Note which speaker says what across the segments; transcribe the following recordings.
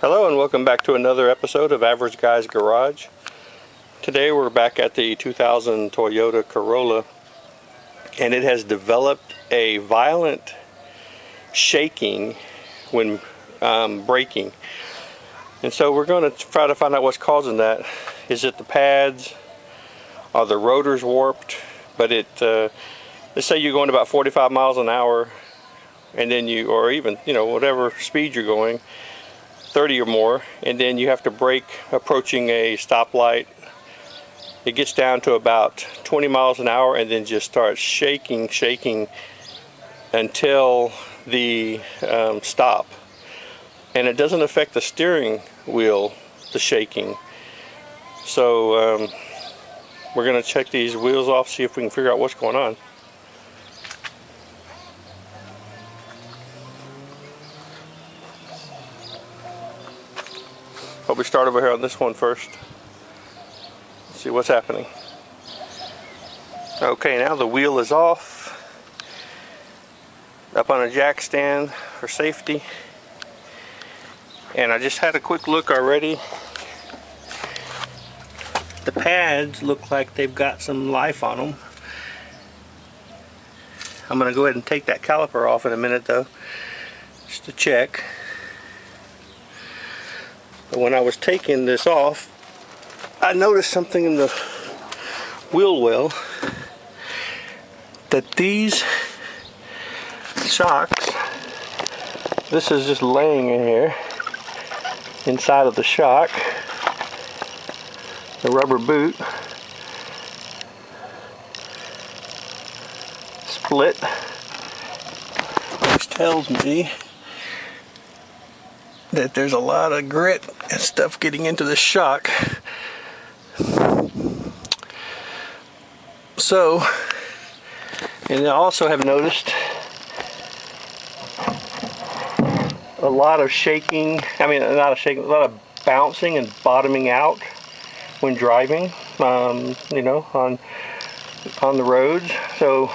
Speaker 1: Hello and welcome back to another episode of Average Guy's Garage. Today we're back at the 2000 Toyota Corolla, and it has developed a violent shaking when braking. And so we're going to try to find out what's causing that. Is it the pads? Are the rotors warped? But let's say you're going about 45 miles an hour, and then or even, whatever speed you're going, 30 or more, and then you have to brake approaching a stoplight. It gets down to about 20 miles an hour and then just starts shaking until the stop. And it doesn't affect the steering wheel, the shaking. So we're going to check these wheels off, see if we can figure out what's going on. Hope we start over here on this one first. Let's see what's happening. Okay, now the wheel is off. Up on a jack stand for safety. And I just had a quick look already. The pads look like they've got some life on them. I'm going to go ahead and take that caliper off in a minute though, just to check. But when I was taking this off, I noticed something in the wheel well, that these shocks, this is just laying in here inside of the shock, the rubber boot split, which tells me that there's a lot of grit and stuff getting into the shock. So, and I also have noticed a lot of shaking, a lot of bouncing and bottoming out when driving, on the roads. So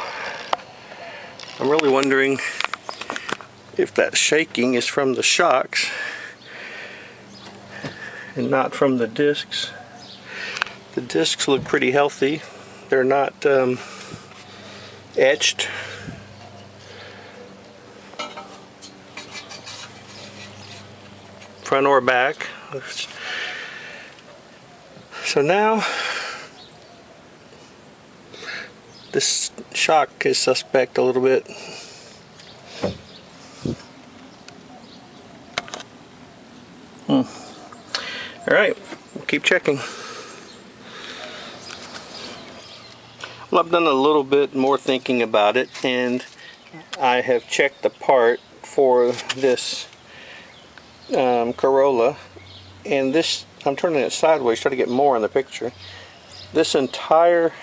Speaker 1: I'm really wondering if that shaking is from the shocks and not from the discs. The discs look pretty healthy. They're not etched. Front or back. So now this shock is suspect a little bit. Alright, we'll keep checking. Well, I've done a little bit more thinking about it, and I have checked the part for this Corolla, and this, I'm turning it sideways, try to get more in the picture. This entire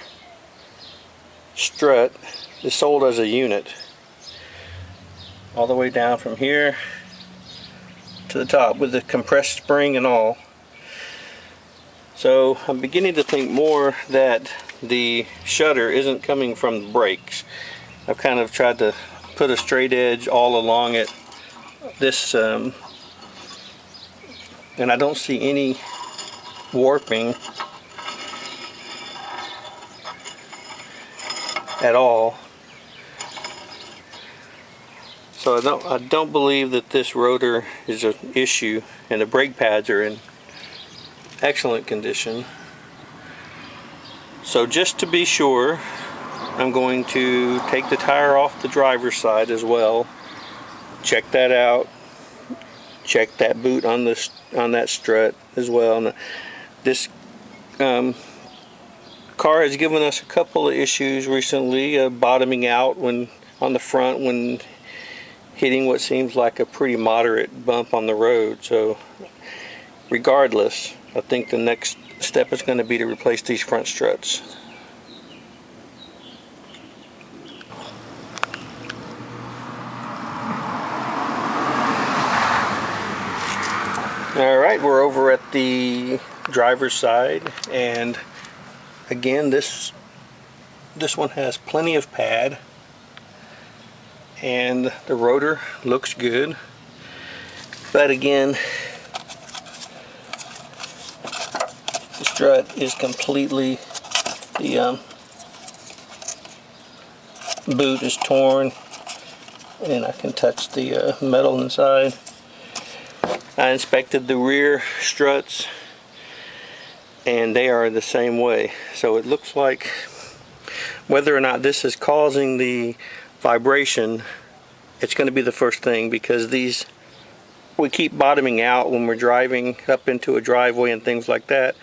Speaker 1: strut is sold as a unit, all the way down from here to the top with the compressed spring and all. So I'm beginning to think more that the shutter isn't coming from the brakes. I've kind of tried to put a straight edge all along it, this, and I don't see any warping at all. So I don't believe that this rotor is an issue, and the brake pads are in excellent condition. So just to be sure, I'm going to take the tire off the driver's side as well, check that out, check that boot on that strut as well. And this car has given us a couple of issues recently, bottoming out when on the front when hitting what seems like a pretty moderate bump on the road. So regardless, I think the next step is going to be to replace these front struts. Alright, we're over at the driver's side, and again this one has plenty of pad and the rotor looks good, but again strut is completely, the boot is torn, and I can touch the metal inside. I inspected the rear struts, and they are the same way. So it looks like whether or not this is causing the vibration, it's going to be the first thing, because these, we keep bottoming out when we're driving up into a driveway and things like that.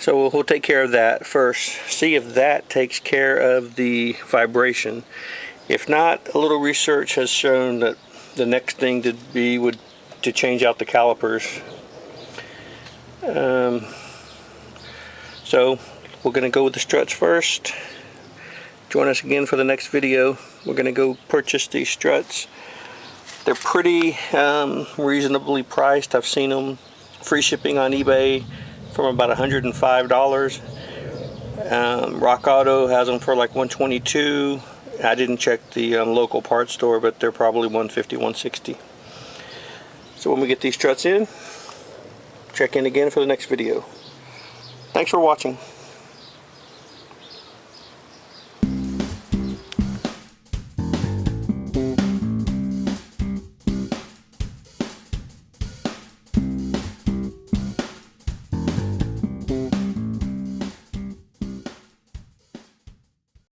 Speaker 1: So we'll take care of that first, see if that takes care of the vibration. If not, a little research has shown that the next thing to be would to change out the calipers. So we're going to go with the struts first. Join us again for the next video. We're going to go purchase these struts. They're pretty reasonably priced. I've seen them free shipping on eBay from about $105. Rock Auto has them for like $122. I didn't check the local parts store, but they're probably $150, $160. So when we get these struts in, check in again for the next video. Thanks for watching.